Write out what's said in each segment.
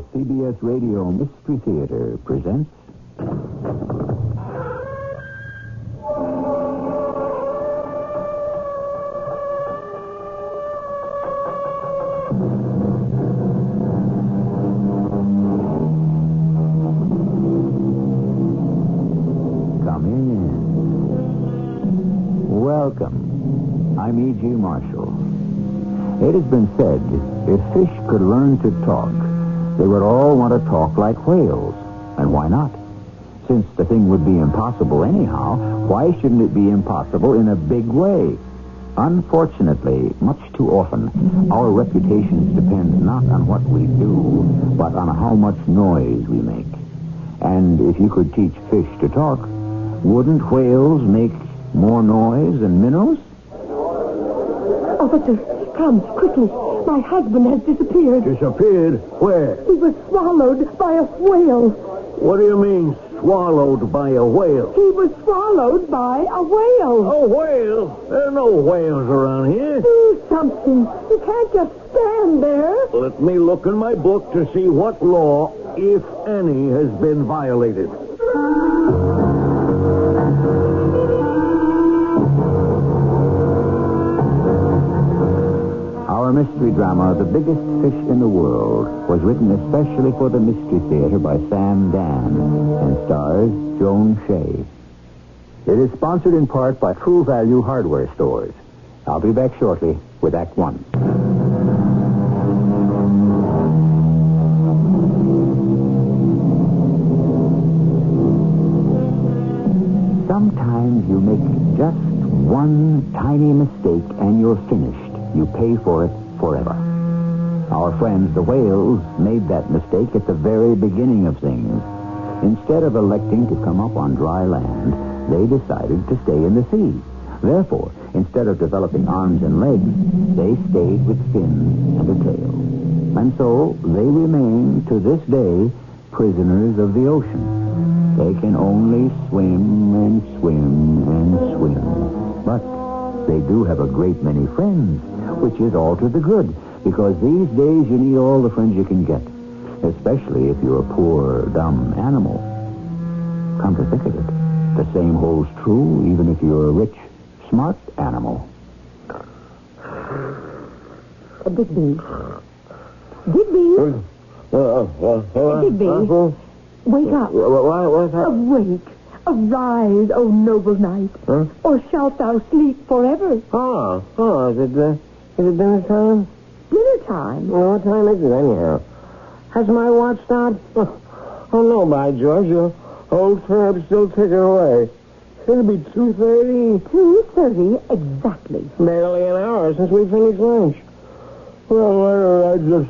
The CBS Radio Mystery Theater presents... Come in. Welcome. I'm E.G. Marshall. It has been said, if fish could learn to talk, they would all want to talk like whales. And why not? Since the thing would be impossible anyhow, why shouldn't it be impossible in a big way? Unfortunately, much too often, our reputations depend not on what we do, but on how much noise we make. And if you could teach fish to talk, wouldn't whales make more noise than minnows? Officer, come, quickly. My husband has disappeared. Disappeared? Where? He was swallowed by a whale. What do you mean, swallowed by a whale? He was swallowed by a whale. A whale? There are no whales around here. Do something. You can't just stand there. Let me look in my book to see what law, if any, has been violated. Our mystery drama, The Biggest Fish in the World, was written especially for the Mystery Theater by Sam Dan and stars Joan Shea. It is sponsored in part by True Value Hardware Stores. I'll be back shortly with Act One. Sometimes you make just one tiny mistake and you're finished. You pay for it forever. Our friends, the whales, made that mistake at the very beginning of things. Instead of electing to come up on dry land, they decided to stay in the sea. Therefore, instead of developing arms and legs, they stayed with fins and a tail. And so, they remain, to this day, prisoners of the ocean. They can only swim and swim and swim. But they do have a great many friends, which is all to the good, because these days you need all the friends you can get, especially if you're a poor, dumb animal. Come to think of it, the same holds true even if you're a rich, smart animal. Digby. Digby. Digby. Wake up. What's that? Awake. Arise, O noble knight. Huh? Or shalt thou sleep forever. Is it dinner time? Dinner time? Well, what time is it anyhow? Has my watch stopped? Oh, no, by George, your old tramp still ticking away. It'll be 2:30. 2:30 exactly. Barely an hour since we finished lunch. Well, why don't I just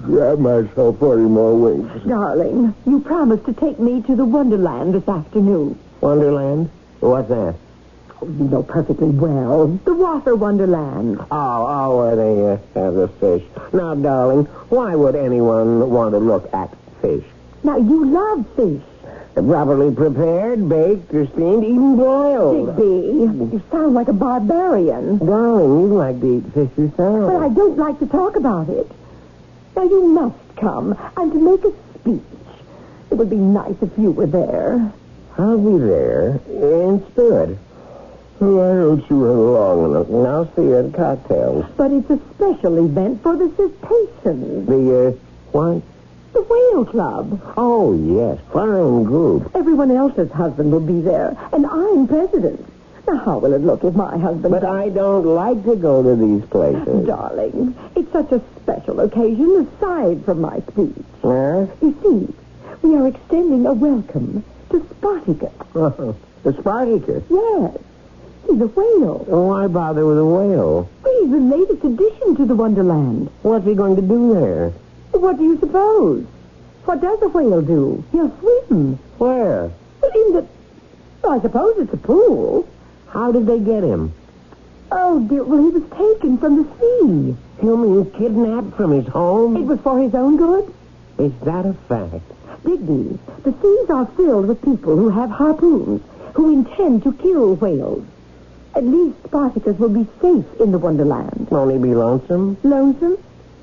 grab myself 40 more winks? Darling, you promised to take me to the Wonderland this afternoon. Wonderland? What's that? Oh, you know perfectly well. The Water Wonderland. Oh, where they have the fish. Now, darling, why would anyone want to look at fish? Now, you love fish. Properly prepared, baked, or steamed, even boiled. Digby, you sound like a barbarian. Darling, you like to eat fish yourself. But I don't like to talk about it. Now, you must come and to make a speech. It would be nice if you were there. I'll be there in spirit. Why don't you run along and I'll see you at cocktails. But it's a special event for the cetaceans. The, what? The Whale Club. Oh, yes. Fine group. Everyone else's husband will be there, and I'm president. Now, how will it look if my husband... But I don't like to go to these places. Darling, it's such a special occasion aside from my speech. Yes? You see, we are extending a welcome to Spartacus. The Spartacus? Yes. He's a whale. Oh, why bother with a whale? He's the latest addition to the Wonderland. What's he going to do there? What do you suppose? What does a whale do? He'll swim. Where? In the... Well, I suppose it's a pool. How did they get him? Oh, dear. Well, he was taken from the sea. You mean kidnapped from his home? It was for his own good? Is that a fact? Digby, the seas are filled with people who have harpoons, who intend to kill whales. At least Spartacus will be safe in the Wonderland. Won't he be lonesome? Lonesome?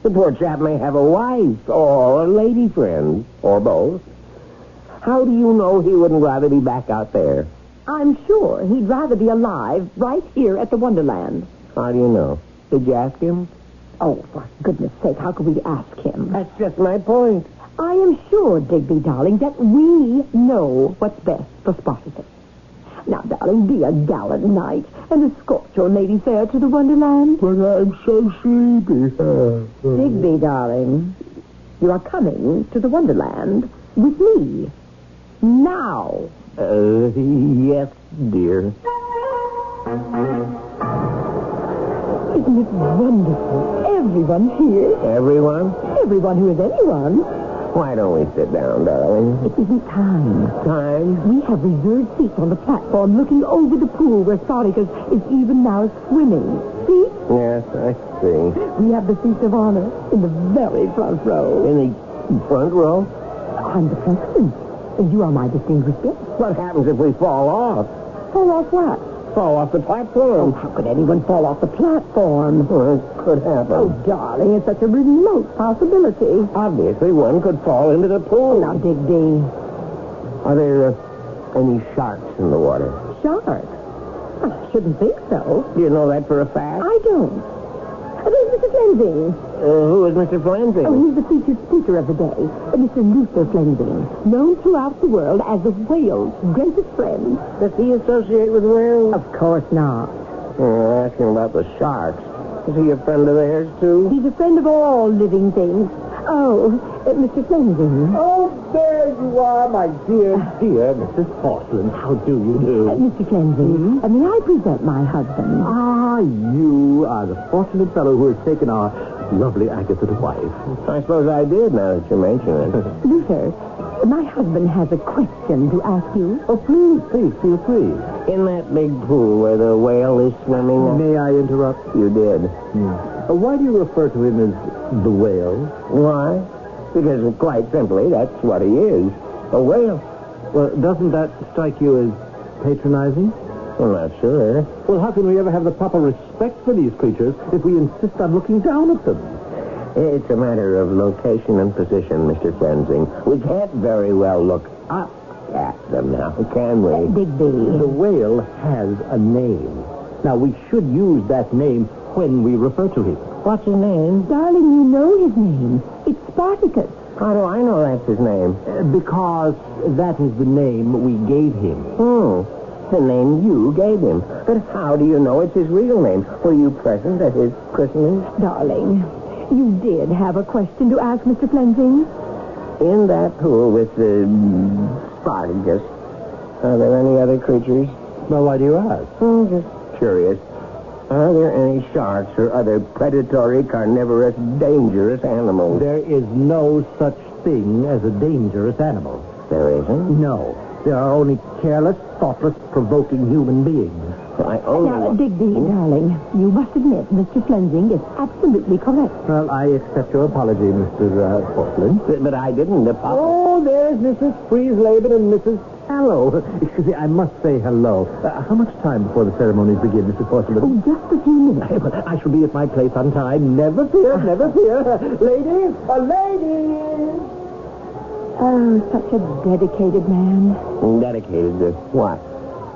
The poor chap may have a wife or a lady friend, or both. How do you know he wouldn't rather be back out there? I'm sure he'd rather be alive right here at the Wonderland. How do you know? Did you ask him? Oh, for goodness sake, how could we ask him? That's just my point. I am sure, Digby, darling, that we know what's best for Spartacus. Now, darling, be a gallant knight and escort your lady fair to the Wonderland. But I'm so sleepy. Digby, darling, you are coming to the Wonderland with me. Now. Yes, dear. Isn't it wonderful? Everyone's here. Everyone? Everyone who is anyone. Why don't we sit down, darling? It isn't time. Time? We have reserved seats on the platform looking over the pool where Spartacus is even now swimming. See? Yes, I see. We have the seats of honor in the very front row. In the front row? I'm the president, and you are my distinguished guest. What happens if we fall off? Fall off what? Fall off the platform. How could anyone fall off the platform? Well, it could happen. Oh, darling, it's such a remote possibility. Obviously, one could fall into the pool. Now, Digby. Are there any sharks in the water? Sharks? I shouldn't think so. Do you know that for a fact? I don't. There's Mr. Flensing. Who is Mr. Flensing? Oh, he's the featured speaker of the day. Mr. Luther Flensing, known throughout the world as the whale's greatest friend. Does he associate with whales? Of course not. Asking about the sharks. Is he a friend of theirs, too? He's a friend of all living things. Oh, Mr. Flensing. Oh, there you are, my dear Mrs. Porcelain. How do you do? Mr. Flensing, may I present my husband? Ah, you are the fortunate fellow who has taken our lovely Agatha to wife. I suppose I did, now that you mention it. Luther, my husband has a question to ask you. Oh, please, feel free. In that big pool where the whale is swimming... May I interrupt? You did. Why do you refer to him as the whale? Why? Because, quite simply, that's what he is. A whale. Well, doesn't that strike you as patronizing? I'm not sure. Well, how can we ever have the proper respect for these creatures if we insist on looking down at them? It's a matter of location and position, Mr. Flensing. We can't very well look up at them now, can we? Digby. The whale has a name. Now, we should use that name when we refer to him. What's his name? Darling, you know his name. It's Spartacus. How do I know that's his name? Because that is the name we gave him. The name you gave him. But how do you know it's his real name? Were you present at his christening? Darling, you did have a question to ask Mr. Flensing? In that pool with the Spartacus, are there any other creatures? Well, why do you ask? Just curious. Are there any sharks or other predatory, carnivorous, dangerous animals? There is no such thing as a dangerous animal. There isn't? No. There are only careless, thoughtless, provoking human beings. I only... Now, Digby, darling, you must admit Mr. Flensing is absolutely correct. Well, I accept your apology, Mr. Portland. But I didn't apologize. Oh, there's Mrs. Friesleben and Mrs. Hello. Excuse me, I must say hello. How much time before the ceremonies begin, Mrs. Portland? Oh, just a few minutes. I shall be at my place on time. Never fear, never fear. Ladies, ladies! Oh, such a dedicated man. Dedicated to what?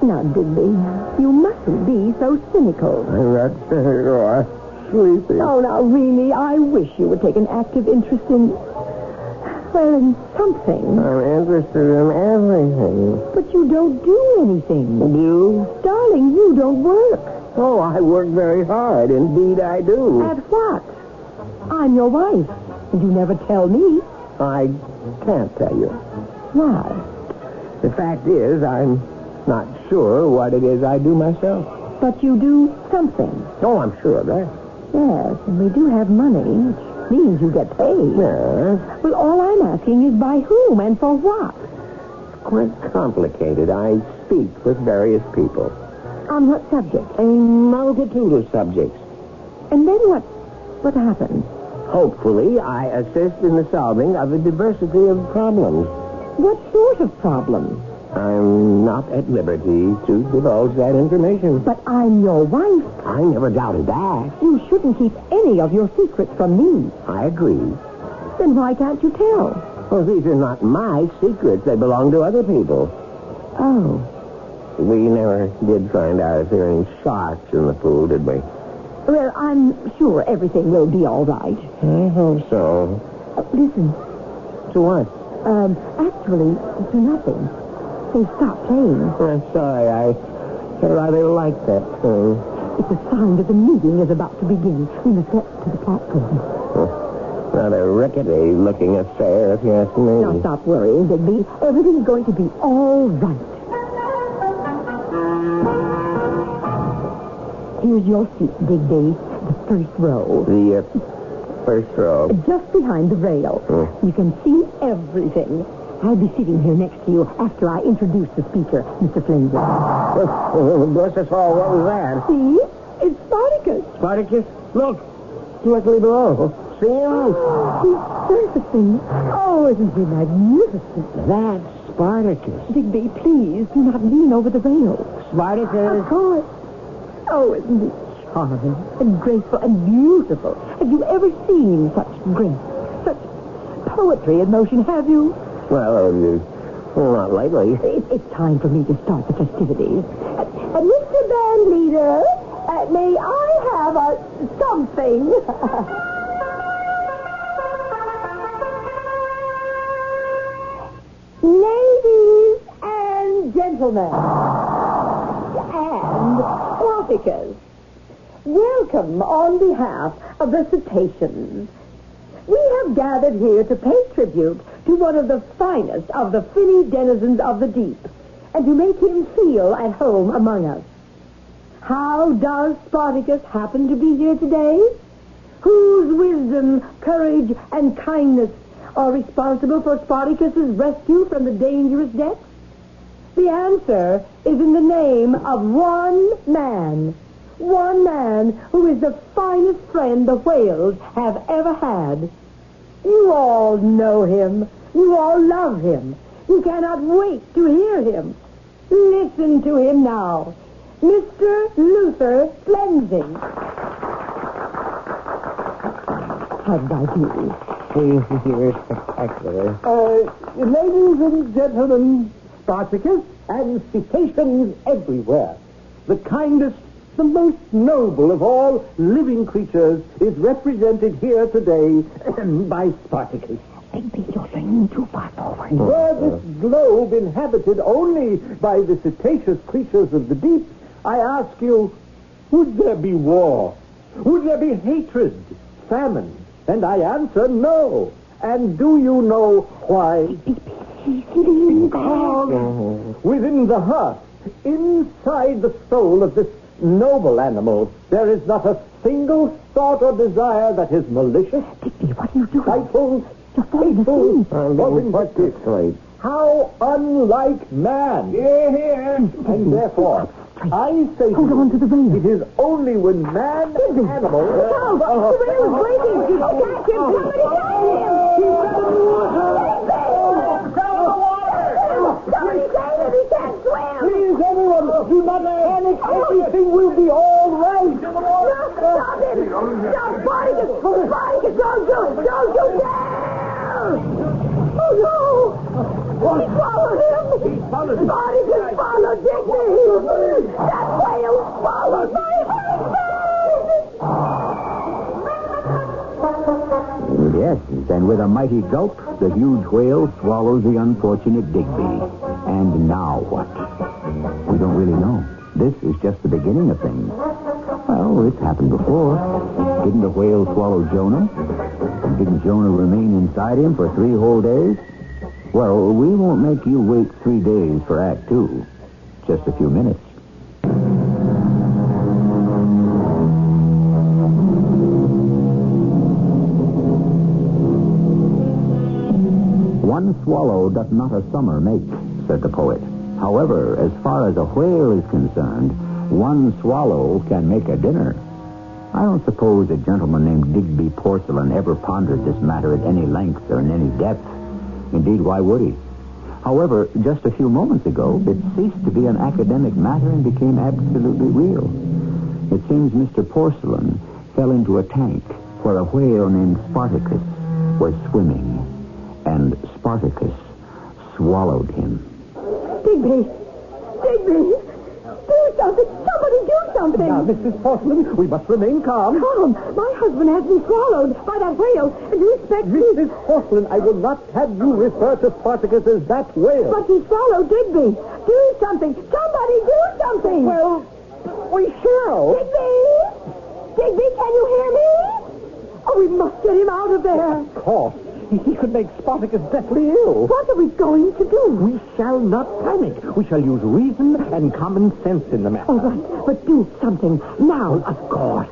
Now, Digby, you mustn't be so cynical. I'm not sure. Sleepy. Oh, now, really, I wish you would take an active interest in... well, in something. I'm interested in everything. But you don't do anything. You? Darling, you don't work. Oh, I work very hard. Indeed, I do. At what? I'm your wife. And you never tell me. I can't tell you. Why? The fact is, I'm not sure what it is I do myself. But you do something. Oh, I'm sure of that. Yes, and we do have money, which means you get paid. Yes. Well, all I'm asking is by whom and for what? It's quite complicated. I speak with various people. On what subject? A multitude of subjects. And then what happens? Hopefully, I assist in the solving of a diversity of problems. What sort of problems? I'm not at liberty to divulge that information. But I'm your wife. I never doubted that. You shouldn't keep any of your secrets from me. I agree. Then why can't you tell? Well, these are not my secrets. They belong to other people. Oh. We never did find out if there are any sharks in the pool, did we? Well, I'm sure everything will be all right. I hope so. Listen. To what? Actually, to nothing. They stopped playing. I'm sorry. I rather like that thing. It's a sign that the meeting is about to begin. We must get to the platform. Rather rickety-looking affair, if you ask me. Now, stop worrying, Digby. Everything's going to be all right. Here's your seat, Digby. The first row. The first row. Just behind the rail. You can see everything. I'll be sitting here next to you after I introduce the speaker, Mr. Flanger. Bless us all, what was that? See? It's Spartacus. Spartacus? Look, directly below. See him? He's surfacing. Oh, isn't he magnificent? That's Spartacus. Digby, please do not lean over the rail. Spartacus? Of course. Oh, isn't he charming and graceful and beautiful? Have you ever seen such grace, such poetry in motion, have you? Well, not lately. It's time for me to start the festivities. Mr. Band Leader, may I have something? Ladies and gentlemen, and Spartacus, welcome on behalf of the cetaceans. We have gathered here to pay tribute to one of the finest of the finny denizens of the deep, and to make him feel at home among us. How does Spartacus happen to be here today? Whose wisdom, courage, and kindness are responsible for Spartacus's rescue from the dangerous depths? The answer is in the name of one man who is the finest friend the whales have ever had. You all know him. You all love him. You cannot wait to hear him. Listen to him now. Mr. Luther Flensing. How did I do? You're spectacular. Ladies and gentlemen, Spartacus and cetaceans everywhere. The kindest, the most noble of all living creatures is represented here today by Spartacus. Digby, you're leaning too far forward. Were this globe inhabited only by the cetaceous creatures of the deep, I ask you, would there be war? Would there be hatred, famine? And I answer no. And do you know why? Because within the heart, inside the soul of this noble animal, there is not a single thought or desire that is malicious, Digby, what are you doing? spiteful, You're falling hateful, asleep. or vindictive. How unlike man. Here. And therefore, I say Hold on to the rail. it is only when man and animal... No, the rail is breaking. Catch him. Somebody catch him. Somebody save him. He can't swim. Please, everyone, do not panic. Everything will be all right. No, stop him. Stop. Spartacus. Spartacus, don't you dare. Oh, no. He swallowed him. Spartacus swallowed Digby. That whale swallowed my husband. Yes, and with a mighty gulp, the huge whale swallows the unfortunate Digby. And now what? We don't really know. This is just the beginning of things. Well, it's happened before. Didn't the whale swallow Jonah? And didn't Jonah remain inside him for 3 whole days? Well, we won't make you wait 3 days for Act 2. Just a few minutes. One swallow doth not a summer make, said the poet. However, as far as a whale is concerned, one swallow can make a dinner. I don't suppose a gentleman named Digby Porcelain ever pondered this matter at any length or in any depth. Indeed, why would he? However, just a few moments ago, it ceased to be an academic matter and became absolutely real. It seems Mr. Porcelain fell into a tank where a whale named Spartacus was swimming, and Spartacus swallowed him. Digby! Do something! Somebody do something! Now, Mrs. Porcelain, we must remain calm. Tom, my husband has been swallowed by that whale, and you expect me... Mrs. Porcelain, I will not have you refer to Spartacus as that whale. But he swallowed Digby. Do something! Somebody do something! Well, we shall. Digby, can you hear me? Oh, we must get him out of there. Of course. He could make Spartacus deathly ill. What are we going to do? We shall not panic. We shall use reason and common sense in the matter. All right, but do something now. Of course.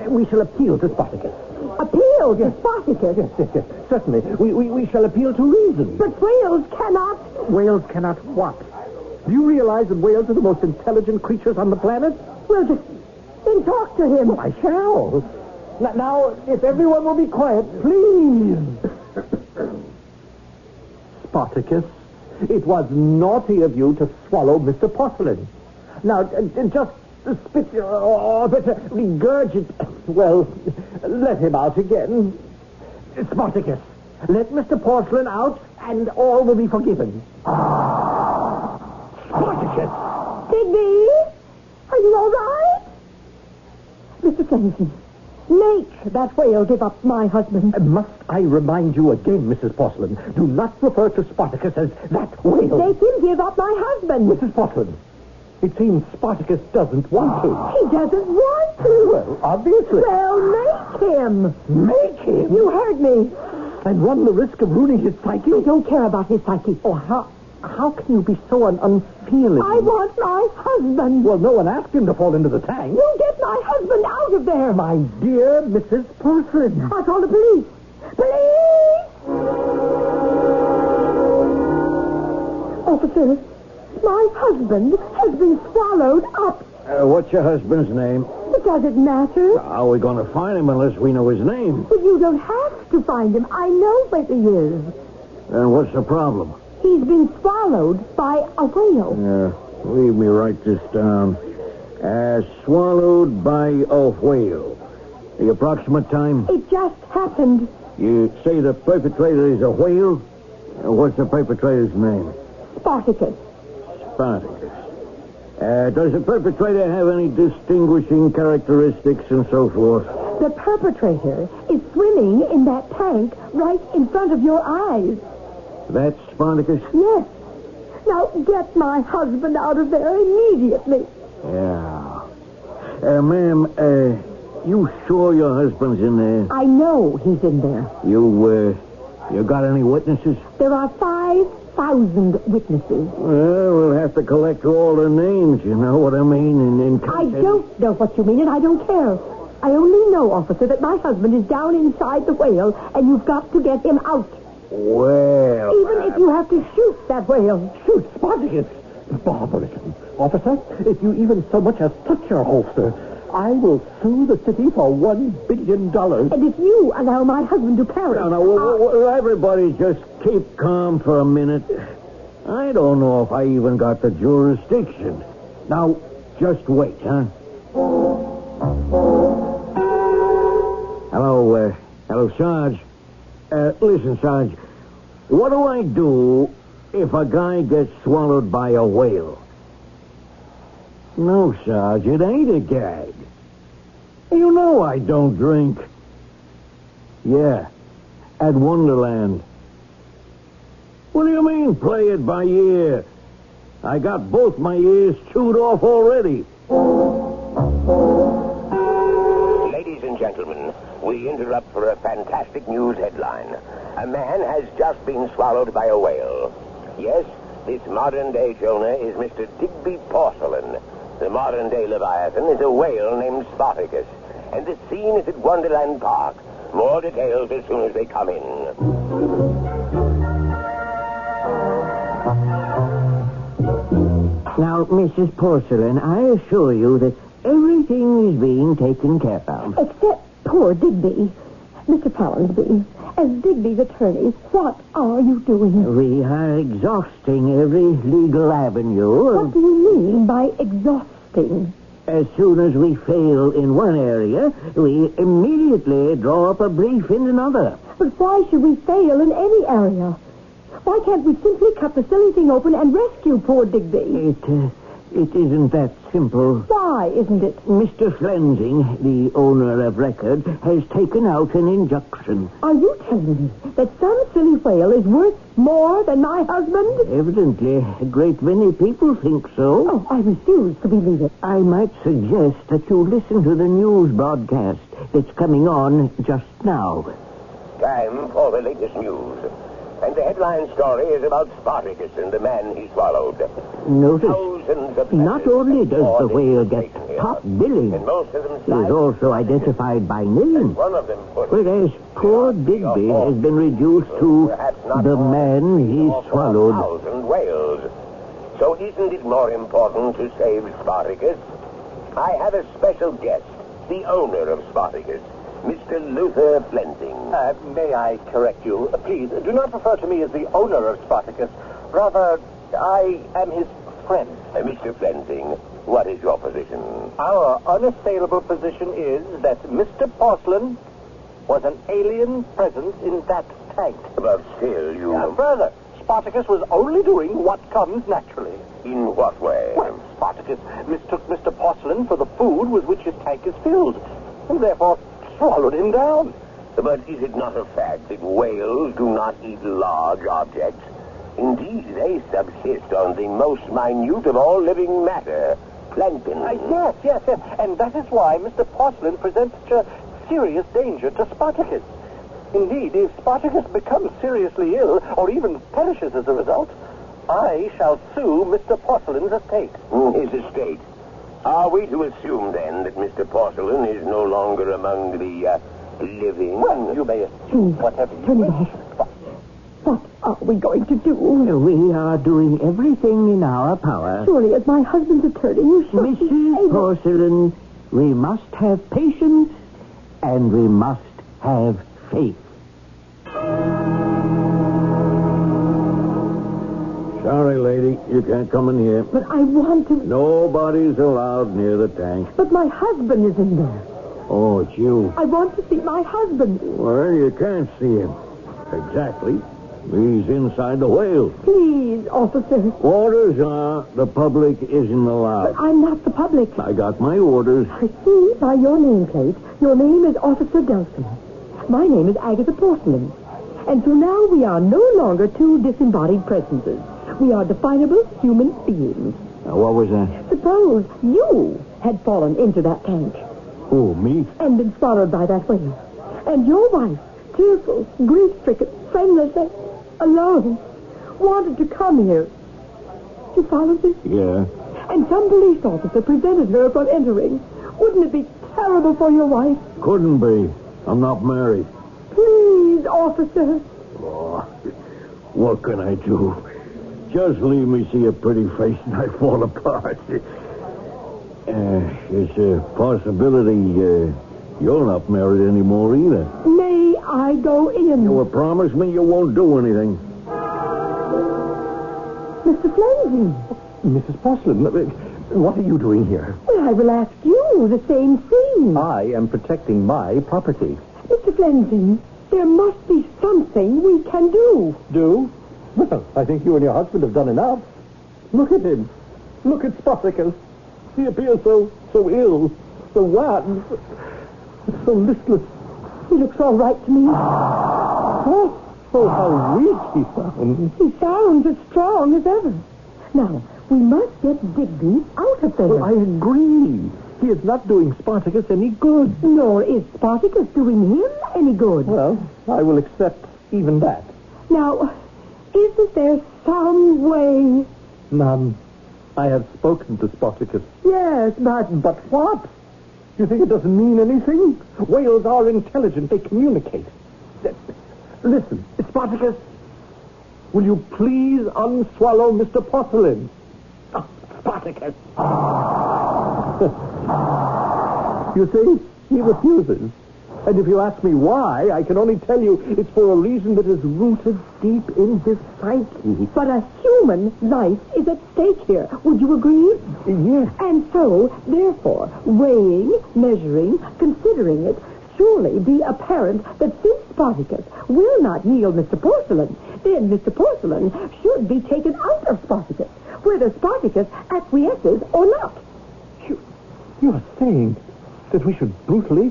We shall appeal to Spartacus. Appeal to Spartacus? Yes. Certainly. We shall appeal to reason. But whales cannot... Whales cannot what? Do you realize that whales are the most intelligent creatures on the planet? Well, just then talk to him. I shall. Now, if everyone will be quiet, please. Spartacus, it was naughty of you to swallow Mr. Porcelain. Now, just spit or better regurgitate. Well, let him out again. Spartacus, let Mr. Porcelain out and all will be forgiven. Spartacus! Digby, are you all right? Mr. Flemington, make that whale give up my husband. Must I remind you again, Mrs. Porcelain, do not refer to Spartacus as that whale. Make him give up my husband. Mrs. Porcelain, it seems Spartacus doesn't want to. He doesn't want to. Well, obviously. Well, make him. Make him? You heard me. And run the risk of ruining his psyche? I don't care about his psyche. Oh, how can you be so unfeeling? I want my husband. Well, no one asked him to fall into the tank. You get my husband out of there. My dear Mrs. Porcelain. I'll call the police. Police! Officer, my husband has been swallowed up. What's your husband's name? It doesn't matter. How are we going to find him unless we know his name? But you don't have to find him. I know where he is. Then what's the problem? He's been swallowed by a whale. Leave me write this down. Swallowed by a whale. The approximate time? It just happened. You say the perpetrator is a whale? What's the perpetrator's name? Spartacus. Spartacus. Does the perpetrator have any distinguishing characteristics and so forth? The perpetrator is swimming in that tank right in front of your eyes. That's Spartacus? Yes. Now get my husband out of there immediately. Yeah. Ma'am, you sure your husband's in there? I know he's in there. You got any witnesses? There are 5,000 witnesses. Well, we'll have to collect all the names, you know what I mean? I don't know what you mean, and I don't care. I only know, officer, that my husband is down inside the whale, and you've got to get him out. Well... Even if you have to shoot that whale. Shoot Spartacus? Barbarism. Officer, if you even so much as touch your holster, I will sue the city for $1 billion. And if you allow my husband to perish... No, everybody just keep calm for a minute. I don't know if I even got the jurisdiction. Now, just wait, huh? Hello, Sarge. Listen, Sarge, what do I do if a guy gets swallowed by a whale? No, Sarge, it ain't a gag. You know I don't drink. Yeah, at Wonderland. What do you mean, play it by ear? I got both my ears chewed off already. Ladies and gentlemen, we interrupt for a fantastic news headline. A man has just been swallowed by a whale. Yes, this modern-day Jonah is Mr. Digby Porcelain. The modern-day Leviathan is a whale named Spartacus. And the scene is at Wonderland Park. More details as soon as they come in. Now, Mrs. Porcelain, I assure you that everything is being taken care of. Except poor Digby. Mr. Powensby, as Digby's attorneys, what are you doing? We are exhausting every legal avenue. What do you mean by exhausting? As soon as we fail in one area, we immediately draw up a brief in another. But why should we fail in any area? Why can't we simply cut the silly thing open and rescue poor Digby? It isn't that simple. Why isn't it? Mr. Flensing, the owner of record, has taken out an injunction. Are you telling me that some silly whale is worth more than my husband? Evidently, a great many people think so. Oh, I refuse to believe it. I might suggest that you listen to the news broadcast that's coming on just now. Time for the latest news. And the headline story is about Spartacus and the man he swallowed. Notice, Thousands of not only does the whale get top billing, and most of them he is also identified by name. one of them put Whereas poor Digby has been reduced to the man he swallowed. 4,000 whales. So isn't it more important to save Spartacus? I have a special guest, the owner of Spartacus, Mr. Luther Flensing. May I correct you? Please, do not refer to me as the owner of Spartacus. Rather, I am his friend. Mr. Flensing, what is your position? Our unassailable position is that Mr. Porcelain was an alien presence in that tank. But still, you... Further, Spartacus was only doing what comes naturally. In what way? Well, Spartacus mistook Mr. Porcelain for the food with which his tank is filled, and therefore swallowed him down. But is it not a fact that whales do not eat large objects? Indeed, they subsist on the most minute of all living matter, plankton. Yes. And that is why Mr. Porcelain presents such a serious danger to Spartacus. Indeed, if Spartacus becomes seriously ill, or even perishes as a result, I shall sue Mr. Porcelain's estate. His estate? Are we to assume, then, that Mr. Porcelain is no longer among the living? Well, you may assume whatever you wish. What are we going to do? We are doing everything in our power. Surely, as my husband's attorney, you should be Mrs. able... Porcelain, we must have patience, and we must have faith. Sorry, lady, you can't come in here. But I want to... Nobody's allowed near the tank. But my husband is in there. Oh, it's you. I want to see my husband. Well, you can't see him. Exactly. He's inside the whale. Please, officer. Orders are the public isn't allowed. But I'm not the public. I got my orders. I see by your nameplate, your name is Officer Delson. My name is Agatha Porcelain. And so now we are no longer two disembodied presences. We are definable human beings. Now, what was that? Suppose you had fallen into that tank Who, me? and been swallowed by that whale. And your wife, tearful, grief-stricken, friendless, and alone, wanted to come here. You follow me? Yeah. And some police officer prevented her from entering. Wouldn't it be terrible for your wife? Couldn't be. I'm not married. Please, officer. Oh, what can I do? Just leave me see a pretty face and I fall apart. It's a possibility you're not married anymore either. May I go in? You will promise me you won't do anything. Mr. Flensing. Mrs. Porcelain, what are you doing here? Well, I will ask you the same thing. I am protecting my property. Mr. Flensing, there must be something we can do. Do? Well, I think you and your husband have done enough. Look at him. Look at Spartacus. He appears so ill, so wan, so listless. He looks all right to me. Oh, how weak he sounds. He sounds as strong as ever. Now, we must get Digby out of there. Well, I agree. He is not doing Spartacus any good. Nor is Spartacus doing him any good. Well, I will accept even that. Now, isn't there some way? None. I have spoken to Spartacus. Yes, but what? You think it doesn't mean anything? Whales are intelligent. They communicate. Listen, Spartacus, will you please unswallow Mr. Porcelain? Oh, Spartacus. You see, he refuses. And if you ask me why, I can only tell you it's for a reason that is rooted deep in his psyche. But a human life is at stake here. Would you agree? Yes. And so, therefore, weighing, measuring, considering it, surely be apparent that since Spartacus will not yield Mr. Porcelain, then Mr. Porcelain should be taken out of Spartacus, whether Spartacus acquiesces or not. You are saying that we should brutally,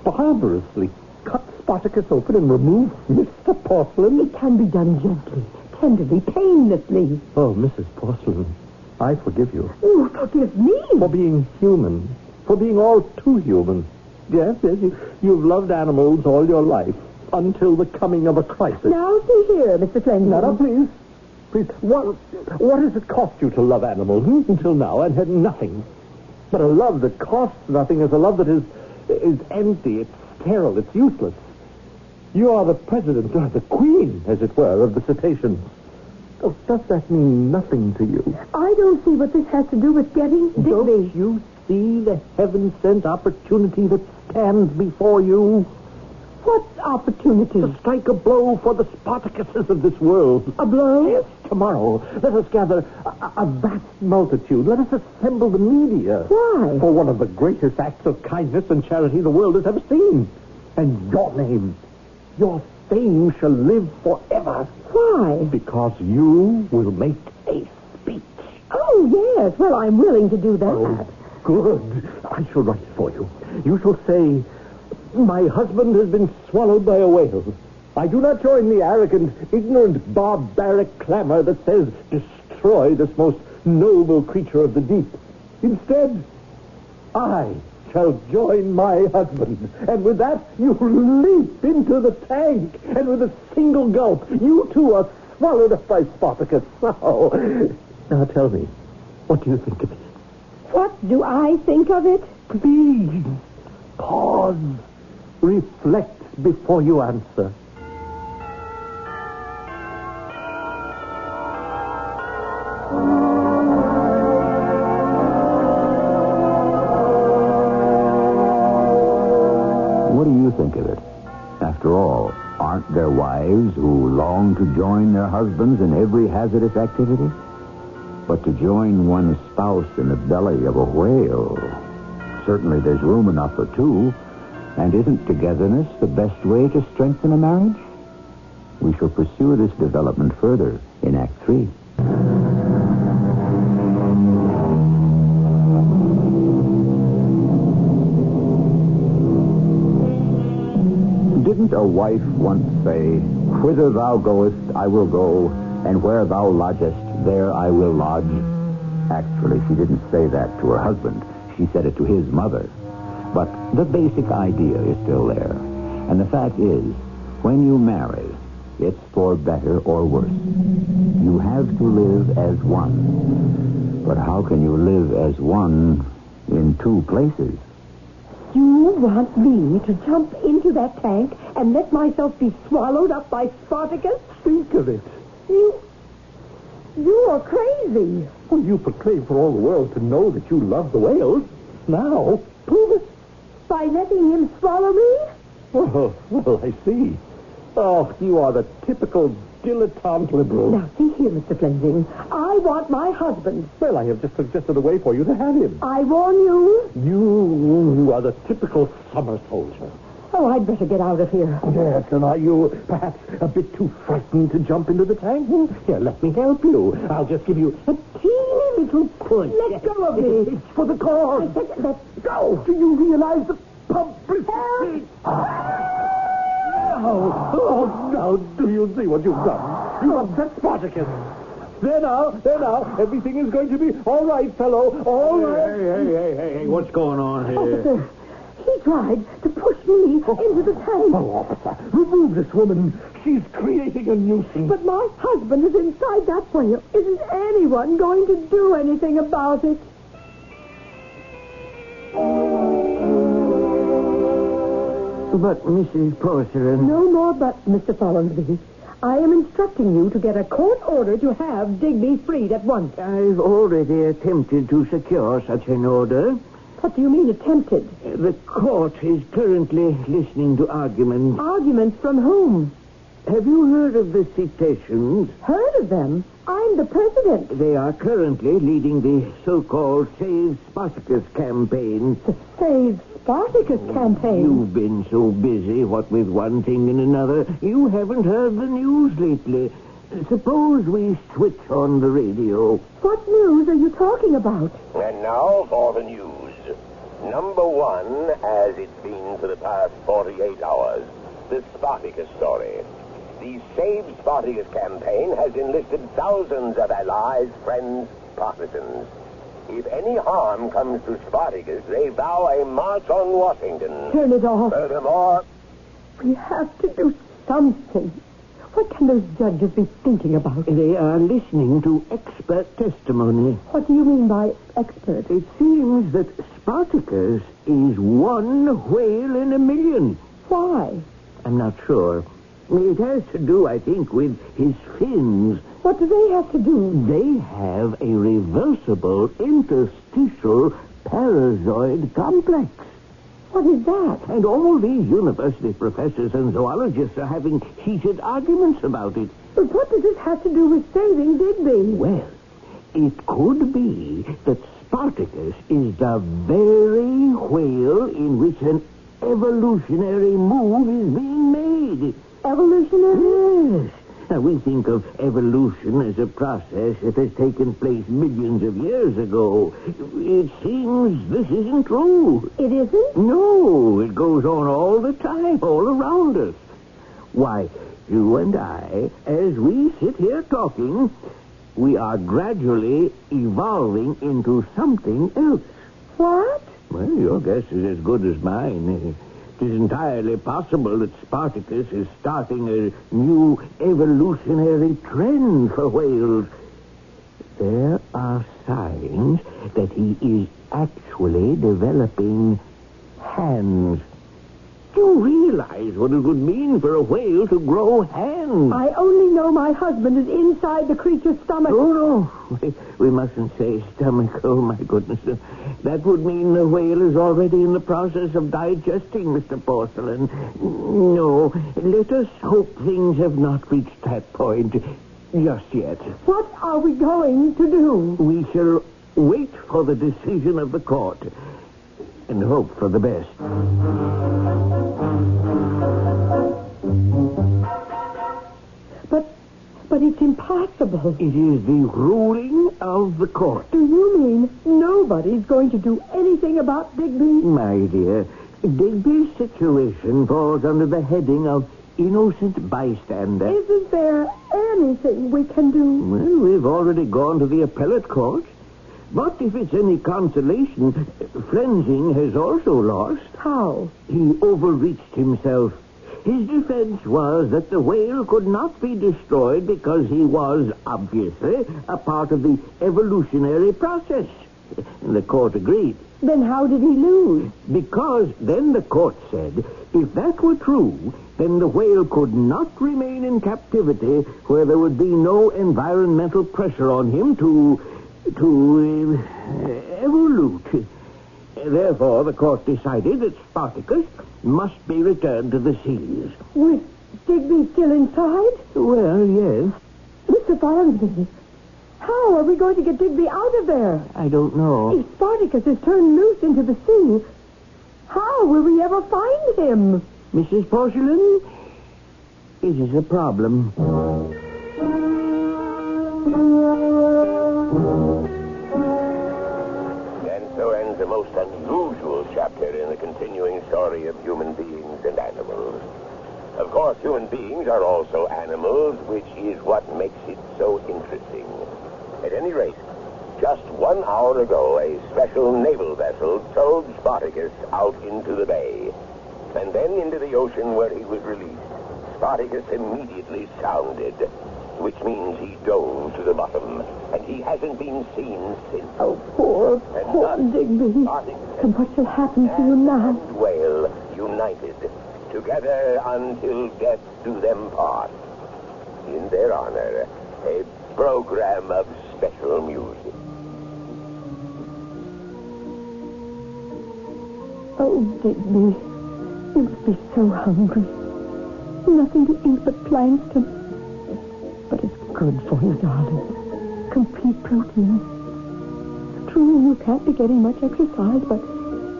barbarously cut Spartacus open and remove Mr. Porcelain? It can be done gently, tenderly, painlessly. Oh, Mrs. Porcelain, I forgive you. Oh, forgive me. For being human. For being all too human. Yes, you've loved animals all your life, until the coming of a crisis. Now, see here, Mr. Flanagan. Now, please. Please, what has it cost you to love animals until now, and had nothing? But a love that costs nothing is a love that is empty, it's sterile, it's useless. You are the president, or the queen, as it were, of the cetaceans. Oh, does that mean nothing to you? I don't see what this has to do with getting Digby. Don't you see the heaven-sent opportunity that stands before you? What opportunity? To strike a blow for the Spartacuses of this world. A blow? Yes, tomorrow. Let us gather a vast multitude. Let us assemble the media. Why? For one of the greatest acts of kindness and charity the world has ever seen. And your name, your fame shall live forever. Why? Because you will make a speech. Oh, yes. Well, I'm willing to do that. Oh, good. I shall write it for you. You shall say, my husband has been swallowed by a whale. I do not join the arrogant, ignorant, barbaric clamor that says, destroy this most noble creature of the deep. Instead, I shall join my husband. And with that, you leap into the tank. And with a single gulp, you too are swallowed up by Spartacus. Oh. Now tell me, what do you think of it? What do I think of it? Please, pause. Reflect before you answer. What do you think of it? After all, aren't there wives who long to join their husbands in every hazardous activity? But to join one's spouse in the belly of a whale, certainly there's room enough for two. And isn't togetherness the best way to strengthen a marriage? We shall pursue this development further in Act 3. Didn't a wife once say, whither thou goest, I will go, and where thou lodgest, there I will lodge? Actually, she didn't say that to her husband. She said it to his mother. But the basic idea is still there. And the fact is, when you marry, it's for better or worse. You have to live as one. But how can you live as one in two places? You want me to jump into that tank and let myself be swallowed up by Spartacus? Think of it. You are crazy. Well, you proclaim for all the world to know that you love the whales. Now, prove it. By letting him swallow me? Well, I see. Oh, you are the typical dilettante liberal. Now, see here, Mr. Flanagan. I want my husband. Well, I have just suggested a way for you to have him. I warn you. You are the typical summer soldier. Oh, I'd better get out of here. Yes, and are you perhaps a bit too frightened to jump into the tank? Here, let me help you. I'll just give you a teeny little push. Let go of me. It's for the cause. Let go. Do you realize the publicity? Oh, now, do you see what you've done? You upset Spartacus. There now, everything is going to be all right, fellow, all right. Hey, what's going on here? Officer, he tried to push me into the tank. Oh, officer, remove this woman. She's creating a nuisance. But my husband is inside that whale. Isn't anyone going to do anything about it? But, Mrs. Porcelain... No more but, Mr. Follansby. I am instructing you to get a court order to have Digby freed at once. I've already attempted to secure such an order. What do you mean, attempted? The court is currently listening to arguments. Arguments from whom? Have you heard of the cetaceans? Heard of them? I'm the president. They are currently leading the so-called Save Spartacus campaign. The Save Spartacus campaign? You've been so busy, what with one thing and another, you haven't heard the news lately. Suppose we switch on the radio. What news are you talking about? And now for the news. Number one, as it's been for the past 48 hours, the Spartacus story. The Save Spartacus campaign has enlisted thousands of allies, friends, partisans. If any harm comes to Spartacus, they vow a march on Washington. Turn it off. Furthermore, We have to do something. What can those judges be thinking about? They are listening to expert testimony. What do you mean by expert? It seems that Spartacus is one whale in a million. Why? I'm not sure. It has to do, I think, with his fins. What do they have to do? They have a reversible interstitial parazoid complex. What is that? And all these university professors and zoologists are having heated arguments about it. But what does this have to do with saving Digby? Well, it could be that Spartacus is the very whale in which an evolutionary move is being made. Evolutionary? Yes. Now, we think of evolution as a process that has taken place millions of years ago. It seems this isn't true. It isn't? No, it goes on all the time, all around us. Why, you and I, as we sit here talking, we are gradually evolving into something else. What? Well, your guess is as good as mine. It is entirely possible that Spartacus is starting a new evolutionary trend for whales. There are signs that he is actually developing hands. Do you realize what it would mean for a whale to grow hands? I only know my husband is inside the creature's stomach. Oh, no. We mustn't say stomach. Oh, my goodness. That would mean the whale is already in the process of digesting, Mr. Porcelain. No, let us hope things have not reached that point just yet. What are we going to do? We shall wait for the decision of the court and hope for the best. But it's impossible. It is the ruling of the court. Do you mean nobody's going to do anything about Digby? My dear, Digby's situation falls under the heading of innocent bystander. Isn't there anything we can do? Well, we've already gone to the appellate court. But if it's any consolation, Flensing has also lost. How? He overreached himself. His defense was that the whale could not be destroyed because he was, obviously, a part of the evolutionary process. And the court agreed. Then how did he lose? Because then the court said, if that were true, then the whale could not remain in captivity where there would be no environmental pressure on him to evolute. Therefore, the court decided that Spartacus must be returned to the seas. With Digby still inside? Well, yes. Mr. Farnsby, how are we going to get Digby out of there? I don't know. If Spartacus is turned loose into the sea, how will we ever find him? Mrs. Porcelain, it is a problem. So ends a most unusual chapter in the continuing story of human beings and animals. Of course, human beings are also animals, which is what makes it so interesting. At any rate, just 1 hour ago, a special naval vessel towed Spartacus out into the bay, and then into the ocean where he was released. Spartacus immediately sounded, which means he dove to the bottom, and he hasn't been seen since. Oh, poor Digby. And what shall happen to you now? Whale united, together until death do them part. In their honor, a program of special music. Oh, Digby, you must be so hungry. Nothing to eat but plankton. But it's good for you, darling. Complete protein. It's true you can't be getting much exercise, but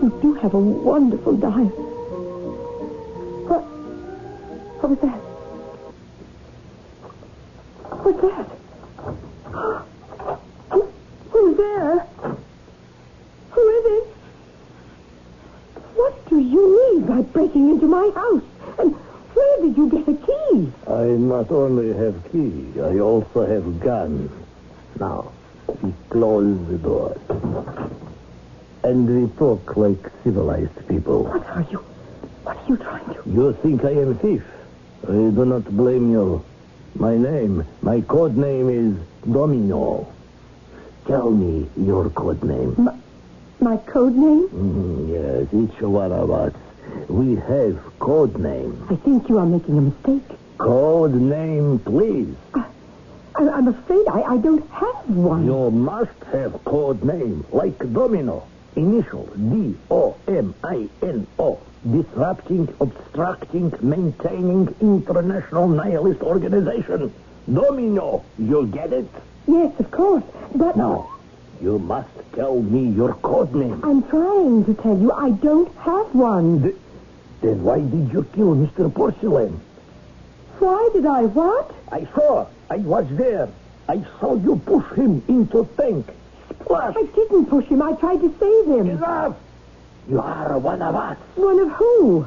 you do have a wonderful diet. What was that? What's that? Who's there? Who is it? What do you mean by breaking into my house? And where did you get a key? I not only have key, I also have gun. Now, we close the door. And we talk like civilized people. What are you trying to... You think I am a thief? I do not blame you. My code name is Domino. Tell me your code name. My code name? Yes, each one of us. We have code names. I think you are making a mistake. Code name, please. I'm afraid I don't have one. You must have code name, like Domino. Initial, D-O-M-I-N-O. Disrupting, obstructing, maintaining international nihilist organization. Domino. You get it? Yes, of course, but... No. You must tell me your code name. I'm trying to tell you I don't have one. Then why did you kill Mr. Porcelain? Why did I what? I saw. I was there. I saw you push him into tank. Splash. I didn't push him. I tried to save him. Enough. You are one of us. One of who?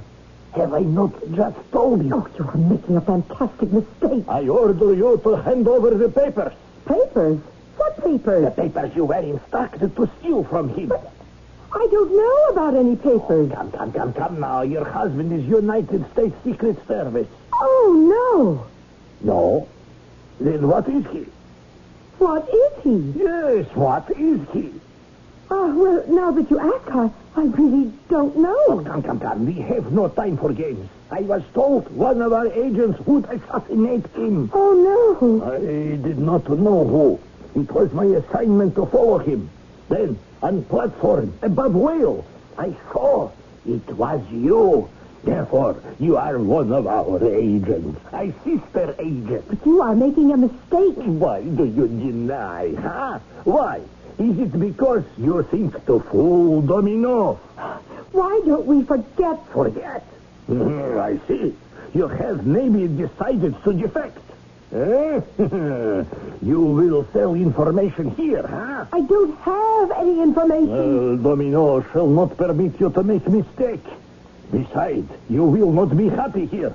Have I not just told you? Oh, you are making a fantastic mistake. I order you to hand over the papers. Papers? What papers? The papers you were instructed to steal from him. But I don't know about any papers. Come now. Your husband is United States Secret Service. Oh, no. No? Then what is he? What is he? Yes, what is he? Well, now that you ask, I really don't know. Oh, come. We have no time for games. I was told one of our agents would assassinate him. Oh, no. I did not know who. It was my assignment to follow him. Then, on platform, above whale, I saw it was you. Therefore, you are one of our agents. A sister agent. But you are making a mistake. Why do you deny, huh? Why? Is it because you think to fool Domino? Why don't we forget? Forget? I see. You have maybe decided to defect. You will sell information here, huh? I don't have any information. Domino shall not permit you to make mistake. Besides, you will not be happy here.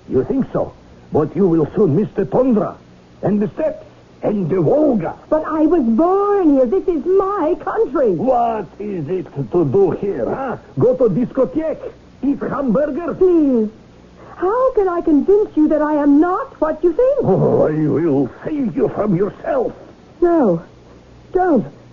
You think so? But you will soon miss the tundra and the steppes and the Volga. But I was born here. This is my country. What is it to do here, huh? Go to discotheque, eat hamburger? Please. How can I convince you that I am not what you think? Oh, I will save you from yourself. No.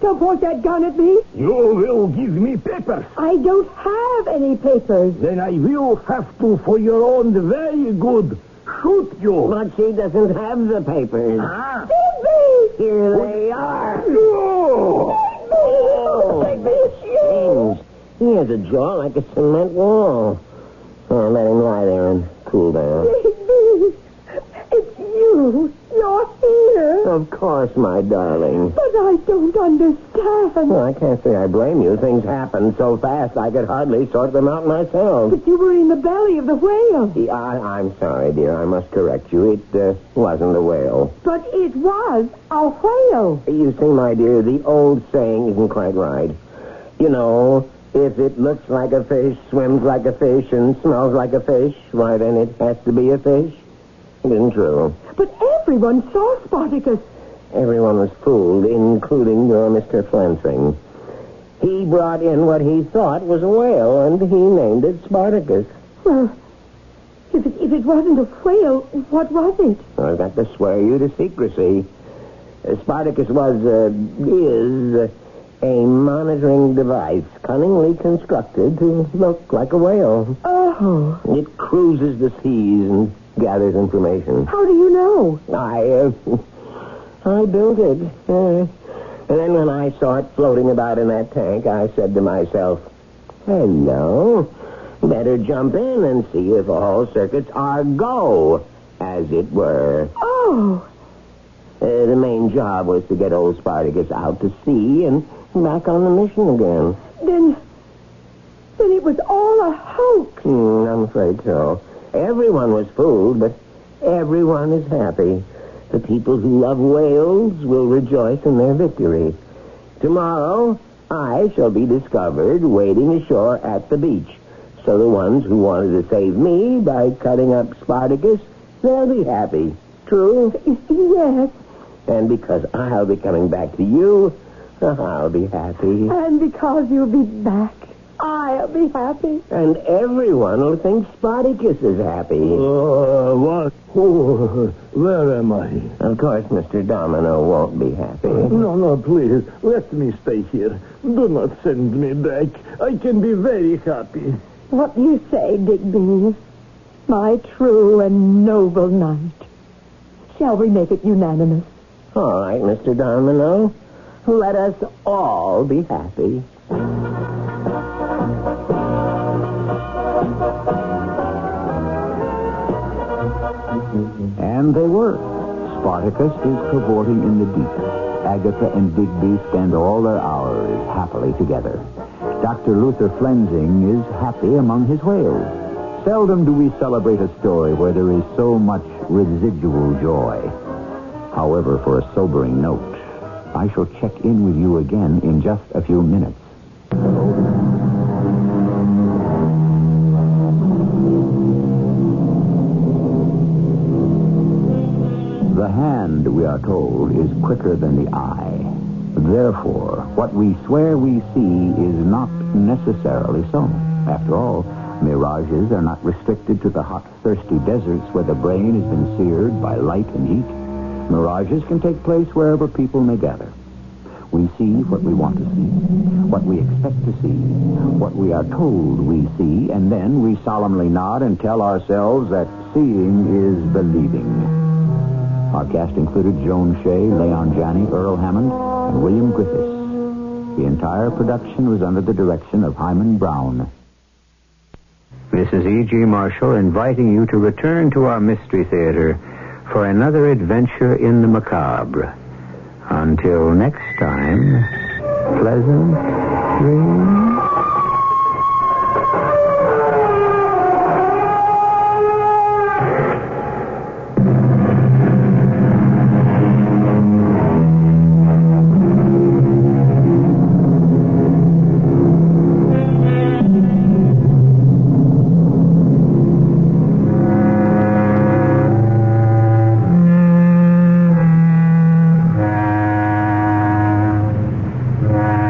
Don't point that gun at me. You will give me papers. I don't have any papers. Then I will have to, for your own very good, shoot you. But she doesn't have the papers. Huh? Digby! Here they are. No! Oh, Digby, it's you! James, he has a jaw like a cement wall. Oh, let him lie there and cool down. Digby, it's you. You're here. Of course, my darling. But I don't understand. Well, I can't say I blame you. Things happened so fast I could hardly sort them out myself. But you were in the belly of the whale. Yeah, I'm sorry, dear. I must correct you. It wasn't a whale. But it was a whale. You see, my dear, the old saying isn't quite right. You know, if it looks like a fish, swims like a fish, and smells like a fish, why, then it has to be a fish. It isn't true. But everyone saw Spartacus. Everyone was fooled, including your Mr. Flansing. He brought in what he thought was a whale, and he named it Spartacus. Well, if it wasn't a whale, what was it? I've got to swear you to secrecy. Spartacus is a monitoring device cunningly constructed to look like a whale. Oh. It cruises the seas and gathers information. How do you know? I built it. And then when I saw it floating about in that tank, I said to myself, Hello. Better jump in and see if all circuits are go, as it were. Oh. The main job was to get old Spartacus out to sea and back on the mission again. Then it was all a hoax. I'm afraid so. Everyone was fooled, but everyone is happy. The people who love whales will rejoice in their victory. Tomorrow, I shall be discovered wading ashore at the beach. So the ones who wanted to save me by cutting up Spartacus, they'll be happy. True? Yes. And because I'll be coming back to you, I'll be happy. And because you'll be back, I'll be happy. And everyone will think Spartacus is happy. What? Oh, where am I? Of course, Mr. Domino won't be happy. No, please. Let me stay here. Do not send me back. I can be very happy. What do you say, Digby? My true and noble knight. Shall we make it unanimous? All right, Mr. Domino. Let us all be happy. And they were. Spartacus is cavorting in the deep. Agatha and Digby spend all their hours happily together. Dr. Luther Flensing is happy among his whales. Seldom do we celebrate a story where there is so much residual joy. However, for a sobering note, I shall check in with you again in just a few minutes. The hand, we are told, is quicker than the eye. Therefore, what we swear we see is not necessarily so. After all, mirages are not restricted to the hot, thirsty deserts where the brain has been seared by light and heat. Mirages can take place wherever people may gather. We see what we want to see, what we expect to see, what we are told we see, and then we solemnly nod and tell ourselves that seeing is believing. Our cast included Joan Shea, Leon Janney, Earl Hammond, and William Griffiths. The entire production was under the direction of Hyman Brown. This is E.G. Marshall inviting you to return to our Mystery Theater for another adventure in the macabre. Until next time, pleasant dreams.